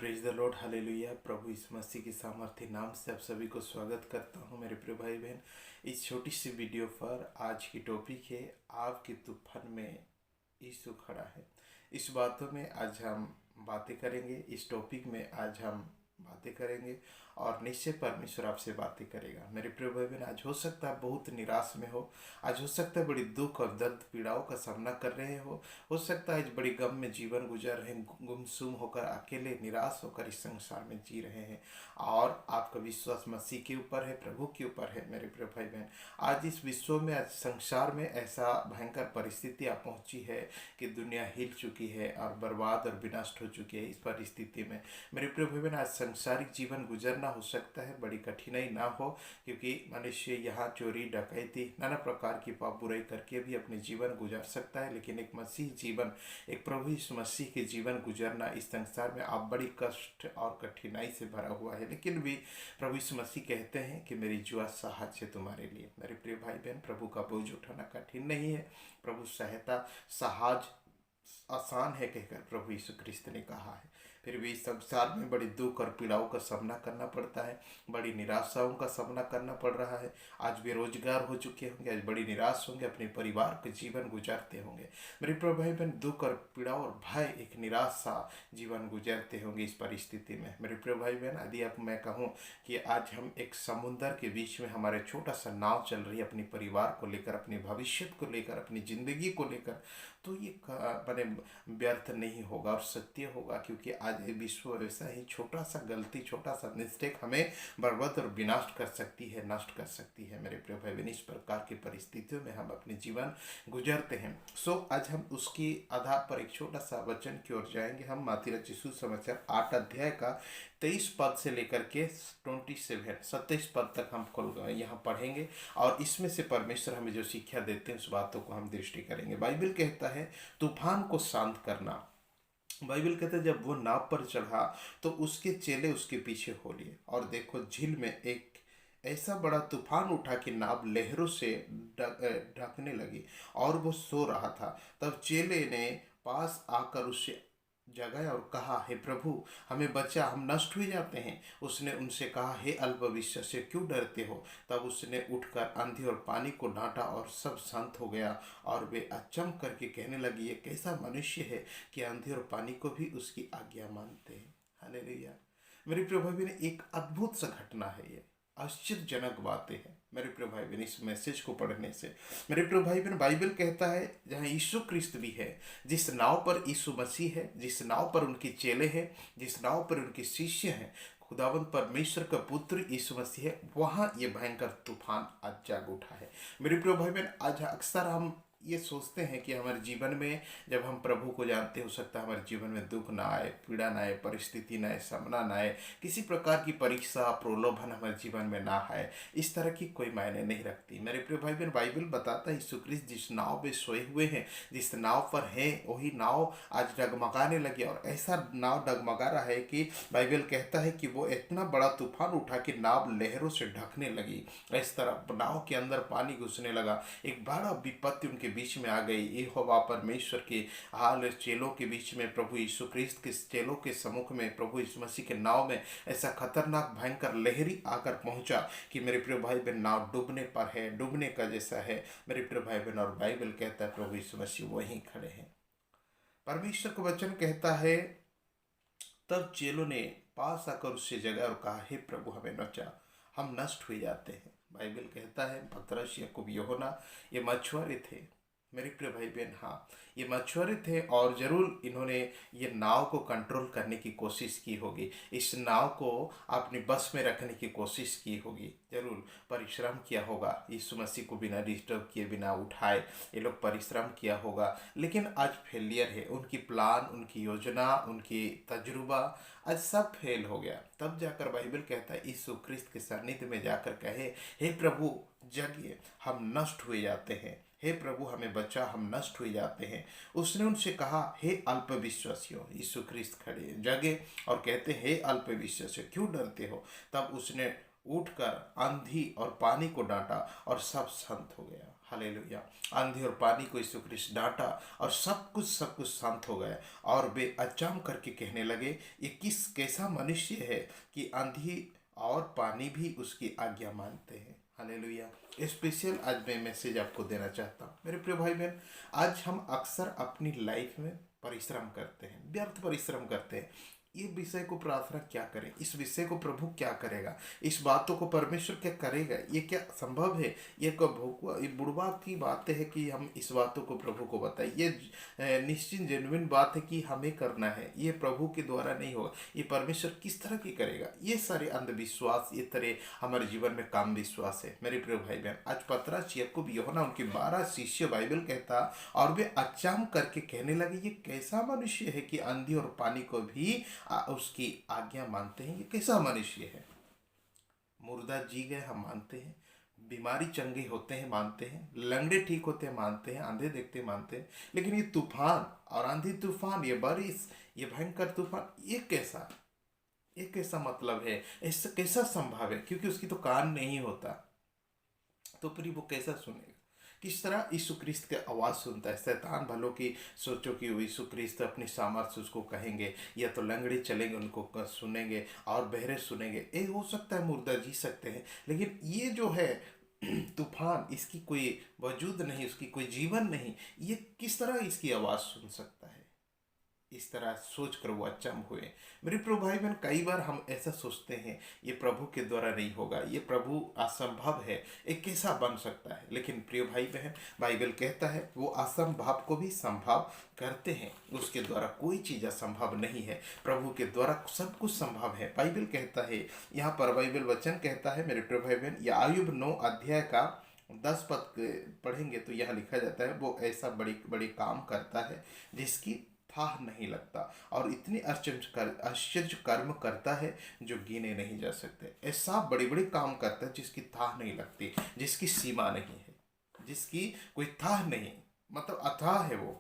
Praise the lord, hallelujah. प्रभु यीशु मसीह के सामर्थ्य नाम से आप सभी को स्वागत करता हूं मेरे प्रिय भाई बहन। इस छोटी सी वीडियो पर आज की टॉपिक है, आपके तूफान में यीशु खड़ा है। इस बातों में आज हम बातें करेंगे, इस टॉपिक में आज हम बातें करेंगे और निश्चय परमेश्वर आपसे बातें करेगा। मेरे प्रिय भाई बहन, आज हो सकता है बहुत निराश में हो, आज हो सकता है बड़ी दुख और दर्द पीड़ाओं का सामना कर रहे हो सकता है आज बड़ी गम में जीवन गुजर रहे हैं, गुमसुम होकर अकेले निराश होकर इस संसार में जी रहे हैं और आपका विश्वास मसीह के ऊपर है, प्रभु के ऊपर है। मेरे प्रिय भाई बहन, आज इस विश्व में, आज संसार में ऐसा भयंकर परिस्थिति आ पहुंची है कि दुनिया हिल चुकी है और बर्बाद और विनष्ट हो चुकी है। इस परिस्थिति में मेरे प्रिय भाई बहन, आज सांसारिक जीवन गुजरना हो सकता है बड़ी कठिनाई ना हो, क्योंकि मनुष्य यहाँ चोरी डकैती नाना प्रकार की पाप बुराई करके भी अपने जीवन गुजार सकता है, लेकिन एक मसीह जीवन, एक प्रभु यीशु मसीह के जीवन गुजरना इस संसार में आप बड़ी कष्ट और कठिनाई से भरा हुआ है। लेकिन भी प्रभु यीशु मसीह कहते हैं कि मेरी जुआ सहज है तुम्हारे लिए। मेरे प्रिय भाई बहन, प्रभु का बोझ उठाना कठिन नहीं है, प्रभु सहायता सहज आसान है कहकर प्रभु यीशु क्रिस्त ने कहा है। फिर भी इस संसार में बड़ी दुख और पीड़ाओं का सामना करना पड़ता है, बड़ी निराशाओं का सामना करना पड़ रहा है। आज बेरोजगार हो चुके होंगे, आज बड़ी निराश होंगे, अपने परिवार के जीवन गुजारते होंगे। मेरे प्रभु भाई बहन, दुख और पीड़ा और भय, एक निराशा जीवन गुजरते होंगे इस परिस्थिति में। मेरे प्रिय भाई बहन, यदि अब मैं कहूँ कि आज हम एक समुद्र के बीच में, हमारे छोटा सा नाव चल रही है अपने परिवार को लेकर, अपने भविष्य को लेकर, अपनी जिंदगी को लेकर, तो ये मैंने व्यर्थ नहीं होगा और सत्य होगा, क्योंकि आज विश्व वैसा ही छोटा सा गलती, छोटा सा मिस्टेक हमें बर्बाद और विनाश कर सकती है, नष्ट कर सकती है। मेरे प्रिय भाई बहन, इस प्रकार की परिस्थितियों में हम अपने जीवन गुजरते हैं। आज हम उसकी आधार पर एक छोटा सा वचन की ओर जाएंगे। हम मत्ती रचित सुसमाचार 8 अध्याय का 23 पद से लेकर के 27 पद तक हम यहाँ पढ़ेंगे और इसमें से परमेश्वर हमें जो शिक्षा देते हैं उस बातों को हम दृष्टि करेंगे। बाइबल कहता है तूफान को शांत करना। बाइबल कहता है जब वो नाव पर चढ़ा तो उसके चेले उसके पीछे हो लिए, और देखो झील में एक ऐसा बड़ा तूफान उठा कि नाव लहरों से ढकने लगी और वो सो रहा था। तब चेले ने पास आकर उससे जगाया और कहा, हे प्रभु हमें बचा, हम नष्ट हो जाते हैं। उसने उनसे कहा, हे अल्पविश्वास से क्यों डरते हो। तब उसने उठकर आंधी और पानी को डांटा और सब शांत हो गया, और वे अचंभ करके कहने लगी, ये कैसा मनुष्य है कि आंधी और पानी को भी उसकी आज्ञा मानते हैं। हालेलुया। मेरे प्रिय भाई बहन, एक अद्भुत सा घटना है, ये आश्चर्यजनक बातें हैं मेरे प्रिय भाई बहन। इस मैसेज को पढ़ने से मेरे प्रिय भाई बहन, बाइबल कहता है जहाँ यीशु क्रिस्त भी है, जिस नाव पर यीशु मसीह है, जिस नाव पर उनके चेले हैं, जिस नाव पर उनके शिष्य हैं, खुदावंत परमेश्वर का पुत्र यीशु मसीह है, वहाँ ये भयंकर तूफान आज जाग उठा है। मेरे प्रिय भाई बहन, आज अक्सर हम ये सोचते हैं कि हमारे जीवन में जब हम प्रभु को जानते हैं, हो सकता है हमारे जीवन में दुख ना आए, पीड़ा ना आए, परिस्थिति ना आए, सामना ना आए, किसी प्रकार की परीक्षा प्रलोभन हमारे जीवन में ना आए। इस तरह की कोई मायने नहीं रखती। मेरे प्रिय भाई बहन, बाइबल बताता है यीशु क्रिस्त जिस नाव में सोए हुए हैं, जिस नाव पर है, वही नाव आज डगमगाने लगी, और ऐसा नाव डगमगा रहा है कि बाइबल कहता है कि वो इतना बड़ा तूफान उठा कि नाव लहरों से ढकने लगी। इस तरह नाव के अंदर पानी घुसने लगा, एक बड़ा विपत्ति उनके बीच में आ गई। यहोवा परमेश्वर के हाल चेलों के बीच में, प्रभु यीशु क्रिस्त के चेलों के सम्मुख में, प्रभु यीशु मसीह के नाव में ऐसा खतरनाक भयंकर लहरी आकर पहुंचा कि मेरे प्रिय भाई बहन, नाव डूबने पर है, डूबने का जैसा है मेरे प्रिय भाई बहन। और बाइबल कहता है प्रभु यीशु मसीह वहीं खड़े हैं। परमेश्वर का वचन कहता है तब चेलों ने पास आकर उससे जगह और कहा, हे प्रभु हमें बचा, हम नष्ट हो जाते हैं। बाइबल कहता है पतरस, याकूब, यूहन्ना ये मछुआरे थे मेरे प्रिय भाई बहन। हाँ, ये मछुआरे थे और जरूर इन्होंने ये नाव को कंट्रोल करने की कोशिश की होगी, इस नाव को अपने बस में रखने की कोशिश की होगी, जरूर परिश्रम किया होगा, यीशु मसीह को बिना डिस्टर्ब किए, बिना उठाए ये लोग परिश्रम किया होगा। लेकिन आज फेलियर है, उनकी प्लान, उनकी योजना, उनकी तजुर्बा आज सब फेल हो गया। तब जाकर बाइबल कहता है यीशु क्रिस्त के सानिध्य में जाकर कहे, हे प्रभु जगिए, हम नष्ट हुए जाते हैं, हे प्रभु हमें बचा, हम नष्ट हुए जाते हैं। उसने उनसे कहा, हे अल्पविश्वासियों। यीशु क्रिस्त खड़े जगे और कहते, हे अल्पविश्वासियों क्यों डरते हो। तब उसने उठकर आंधी और पानी को डांटा और सब शांत हो गया। हालेलुया। आंधी और पानी को यीशु क्रिस्ट डांटा और सब कुछ शांत हो गया। और वे अचाम करके कहने लगे, ये कैसा मनुष्य है कि आंधी और पानी भी उसकी आज्ञा मानते हैं। हालेलुया। स्पेशल आज मैं मैसेज आपको देना चाहता हूँ मेरे प्रिय भाई बहन। आज हम अक्सर अपनी लाइफ में परिश्रम करते हैं, व्यर्थ परिश्रम करते हैं। ये विषय को प्रार्थना क्या करें, इस विषय को प्रभु क्या करेगा, इस बातों को परमेश्वर क्या करेगा, ये क्या संभव है, ये कब ये बुढ़वा की बात है कि हम इस बातों को प्रभु को बताएं। ये निश्चित जेन्युइन बात है कि हमें करना है, ये प्रभु के द्वारा नहीं होगा। ये परमेश्वर किस तरह की करेगा। ये सारे अंधविश्वास, ये तरह हमारे जीवन में काम विश्वास है मेरे प्रिय भाई बहन। आज पतरस, याकूब, यूहन्ना, उनके 12 शिष्य बाइबल कहता और वे अचाम करके कहने लगे, ये कैसा मनुष्य है कि आंधी और पानी को भी उसकी आज्ञा मानते हैं। ये कैसा मनुष्य है। मुर्दा जी गए हम मानते हैं, बीमारी चंगे होते हैं मानते हैं, लंगड़े ठीक होते हैं मानते हैं, अंधे देखते हैं मानते हैं, लेकिन ये तूफान और आंधी तूफान, ये बारिश, ये भयंकर तूफान, ये कैसा मतलब है, ऐसा कैसा संभव है। क्योंकि उसकी तो कान नहीं होता, तो फिर वो कैसा सुनेगा। किस तरह यीशु क्रिस्त की आवाज़ सुनता है। शैतान भलों की सोचो कि यीशु क्रिस्त अपनी सामर्थ्य उसको कहेंगे, या तो लंगड़े चलेंगे उनको सुनेंगे और बहरे सुनेंगे। ये हो सकता है, मुर्दा जी सकते हैं, लेकिन ये जो है तूफान, इसकी कोई वजूद नहीं, उसकी कोई जीवन नहीं, ये किस तरह इसकी आवाज़ सुन सकता है। इस तरह सोच कर वो अचंभ हुए। मेरे प्रभु भाई बहन, कई बार हम ऐसा सोचते हैं ये प्रभु के द्वारा नहीं होगा, ये प्रभु असंभव है, ये कैसा बन सकता है। लेकिन प्रिय भाई बहन, बाइबल कहता है वो असंभव को भी संभव करते हैं। उसके द्वारा कोई चीज़ असंभव नहीं है, प्रभु के द्वारा सब कुछ संभव है। बाइबल कहता है, यहाँ पर बाइबल वचन कहता है मेरे प्रिय भाई बहन, या आयुब 9 अध्याय का 10 पद पढ़ेंगे तो यह लिखा जाता है, वो ऐसा बड़ी बड़ी काम करता है जिसकी था नहीं लगता, और इतनी आश्चर्य कर्म करता है जो गिने नहीं जा सकते। ऐसा बड़ी बड़ी काम करता है जिसकी था नहीं लगती, जिसकी सीमा नहीं है, जिसकी कोई था नहीं, मतलब अथाह है वो,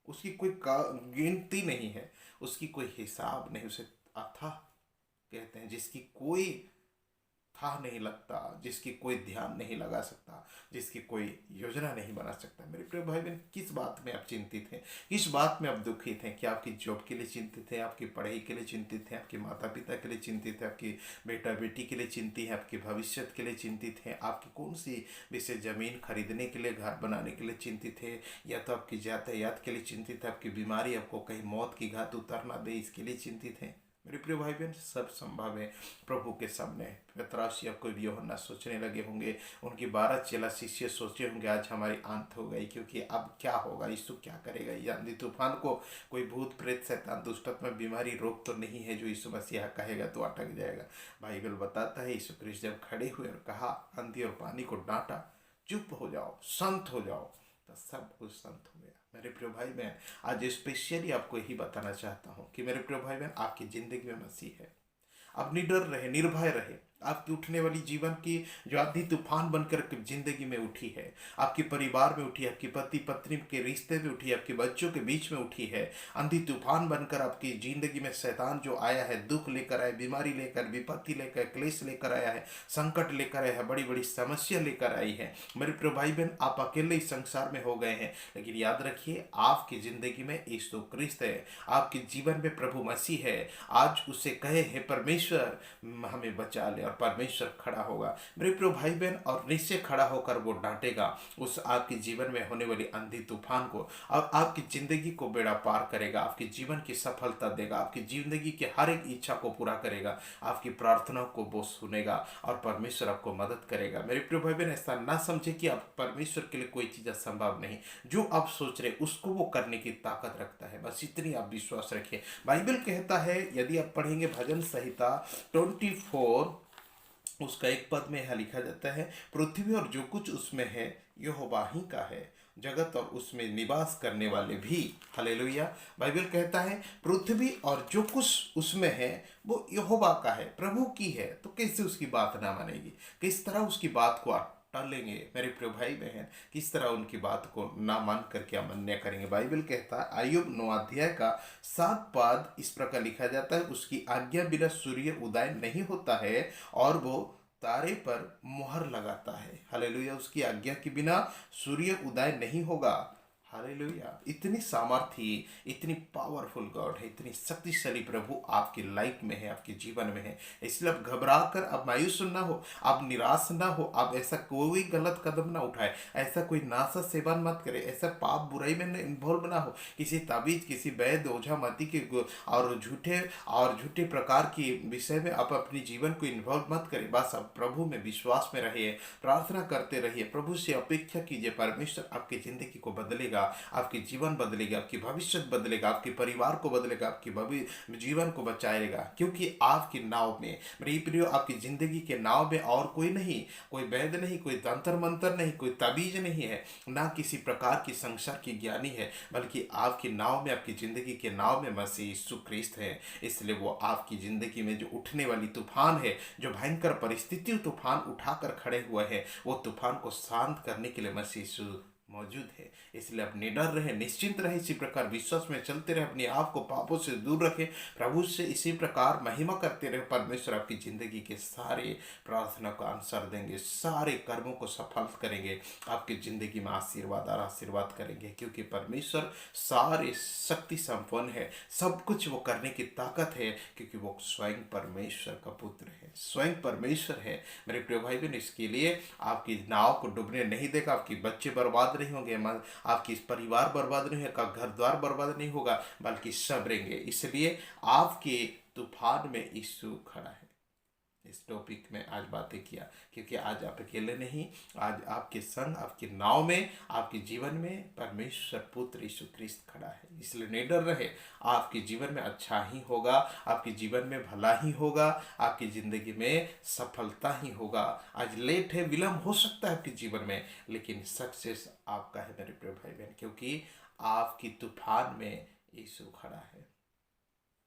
उसकी कोई गिनती नहीं है, उसकी कोई हिसाब नहीं, उसे अथाह कहते हैं। जिसकी कोई था नहीं लगता, जिसकी कोई ध्यान नहीं लगा सकता, जिसकी कोई योजना नहीं बना सकता। मेरे प्रिय भाई बहन, किस बात में आप चिंतित हैं, किस बात में आप दुखित हैं? क्या आपकी जॉब के लिए चिंतित हैं, आपकी पढ़ाई के लिए चिंतित हैं, आपके माता पिता के लिए चिंतित है, आपकी बेटा बेटी के लिए चिंतित है, आपके भविष्य के लिए चिंतित हैं, आपकी कौन सी विषय जमीन खरीदने के लिए, घर बनाने के लिए चिंतित है, या तो आपकी यातायात के लिए चिंतित है, आपकी बीमारी आपको कहीं मौत की घात उतर ना दे, इसके लिए चिंतित हैं। मेरे प्रिय भाई बहन, सब संभव है प्रभु के सामने। पतरस या कोई भी यूहन्ना सोचने लगे होंगे, उनके 12 चेला शिष्य सोचे होंगे आज हमारी अंत हो गई, क्योंकि अब क्या होगा, यीशु क्या करेगा। ये आंधी तूफान को कोई भूत प्रेत शैतान दुष्टात्मा बीमारी रोग तो नहीं है जो यीशु मसीह कहेगा तो अटक जाएगा। बाइबल बताता है यीशु क्रिस्त जब खड़े हुए और कहा, आंधी और पानी को डांटा, चुप हो जाओ, शांत हो जाओ, तो सब कुछ शांत हो गया। मेरे प्रिय भाई बहन, आज स्पेशली आपको यही बताना चाहता हूँ कि मेरे प्रिय भाई बहन, आपकी जिंदगी में मसीह है। आप निडर रहे, निर्भय रहे। आपकी उठने वाली जीवन की जो आंधी तूफान बनकर जिंदगी में उठी है, आपके परिवार में उठी है, आपकी पति पत्नी के रिश्ते में उठी है, आपके बच्चों के बीच में उठी है, आंधी तूफान बनकर आपकी जिंदगी में शैतान जो आया है, दुख लेकर आया, बीमारी लेकर, विपत्ति लेकर, क्लेश लेकर आया है, संकट लेकर आया है, बड़ी बड़ी समस्या लेकर आई है। मेरे प्रिय भाई बहन, आप अकेले इस संसार में हो गए हैं, लेकिन याद रखिए आपकी जिंदगी में यीशु क्रिस्त है, आपके जीवन में प्रभु मसीह है। आज उसे कहे, हे परमेश्वर हमें बचा ले, और परमेश्वर खड़ा होगा मेरे प्रिय भाई बहन, और निश्चय खड़ा होकर वो डांटेगा उस आपके जीवन में होने वाली आंधी तूफान को, और आपकी जिंदगी को बेड़ा पार करेगा, आपके जीवन की सफलता देगा, आपकी जिंदगी की हर एक इच्छा को पूरा करेगा, आपकी प्रार्थनाओं को वो सुनेगा, और परमेश्वर आपको मदद करेगा। मेरे प्रिय भाई बहन, ऐसा ना समझे कि आप परमेश्वर के लिए कोई चीज़ असंभव नहीं, जो आप सोच रहे उसको वो करने की ताकत रखता है, बस इतनी आप विश्वास रखिए। बाइबल कहता है, यदि आप पढ़ेंगे भजन संहिता 24 उसका 1 पद में यहाँ लिखा जाता है, पृथ्वी और जो कुछ उसमें है यहोवा ही का है, जगत और उसमें निवास करने वाले भी। हालेलुया। बाइबल कहता है पृथ्वी और जो कुछ उसमें है वो यहोवा का है, प्रभु की है, तो कैसे उसकी बात ना मानेगी, किस तरह उसकी बात को टालेंगे। मेरे प्रिय भाई बहन, किस तरह उनकी बात को ना मान कर क्या मान्य करेंगे। बाइबल कहता है आयुब 9 अध्याय का 7 पद इस प्रकार लिखा जाता है, उसकी आज्ञा बिना सूर्य उदय नहीं होता है और वो तारे पर मुहर लगाता है। हालेलुया। उसकी आज्ञा के बिना सूर्य उदय नहीं होगा। हालेलुया। इतनी सामर्थी, इतनी पावरफुल गॉड है, इतनी शक्तिशाली प्रभु आपकी लाइफ में है, आपके जीवन में है। इसलिए आप घबरा कर आप मायूस ना हो, आप निराश ना हो, आप ऐसा कोई गलत कदम ना उठाए, ऐसा कोई नासा सेवन मत करे, ऐसा पाप बुराई में इन्वॉल्व ना हो, किसी ताबीज, किसी वैद्य, ओझा माती के और झूठे प्रकार की विषय में आप अपने जीवन को इन्वॉल्व मत करें। बस आप प्रभु में विश्वास में रहिए, प्रार्थना करते रहिए, प्रभु से अपेक्षा कीजिए। परमेश्वर आपकी जिंदगी को बदलेगा, आपकी जीवन बदलेगा, आपकी भविष्य बदलेगा, आपके परिवार को बदलेगा, आपकी जीवन को बचाएगा। क्योंकि आपकी नाव में, मेरे प्रियो, आपकी जिंदगी के नाव में और कोई नहीं, कोई वैद्य नहीं, कोई तंत्र मंत्र नहीं, कोई ताबीज नहीं है, ना किसी प्रकार की संसार की ज्ञानी है, बल्कि आपकी नाव में, आपकी जिंदगी के नाव में मसीह यीशु ख्रिस्त है। इसलिए वो आपकी जिंदगी में जो उठने वाली तूफान है, जो भयंकर परिस्थिति तूफान उठाकर खड़े हुए हैं, वो तूफान को शांत करने के लिए मसीह यीशु मौजूद है। इसलिए आप निडर रहे, निश्चिंत रहे, इसी प्रकार विश्वास में चलते रहे, अपने आप को पापों से दूर रखें, प्रभु से इसी प्रकार महिमा करते रहे। परमेश्वर आपकी जिंदगी के सारे प्रार्थना को आंसर देंगे, सारे कर्मों को सफल करेंगे, आपकी जिंदगी में आशीर्वाद और आशीर्वाद करेंगे। क्योंकि परमेश्वर सारे शक्ति संपन्न है, सब कुछ वो करने की ताकत है, क्योंकि वो स्वयं परमेश्वर का पुत्र है, स्वयं परमेश्वर है। मेरे प्रिय भाई बहन, इसके लिए आपकी नाव को डूबने नहीं देगा, आपके बच्चे बर्बाद नहीं होंगे, आपकी परिवार बर्बाद नहीं होगा, घर द्वार बर्बाद नहीं होगा, बल्कि सब रहेंगे। इसलिए आपके तूफान में यीशु खड़ा है। इस टॉपिक में आज बातें किया, क्योंकि आज आप अकेले नहीं, आज आपके संग, आपके नाव में, आपके जीवन में परमेश्वर पुत्र यीशु ख्रिस्त खड़ा है। इसलिए निडर रहे, आपके जीवन में अच्छा ही होगा, आपके जीवन में भला ही होगा, आपकी जिंदगी में सफलता ही होगा। आज लेट है, विलम्ब हो सकता है आपके जीवन में, लेकिन सक्सेस आपका है मेरे प्रिय भाई बहन, क्योंकि आपकी तूफान में यीशु खड़ा है।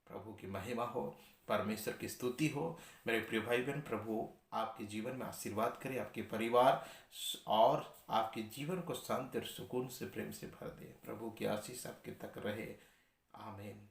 प्रभु की महिमा हो, परमेश्वर की स्तुति हो। मेरे प्रिय भाई बहन, प्रभु आपके जीवन में आशीर्वाद करे, आपके परिवार और आपके जीवन को शांति और सुकून से, प्रेम से भर दे। प्रभु की आशीष आपके तक रहे। आमीन।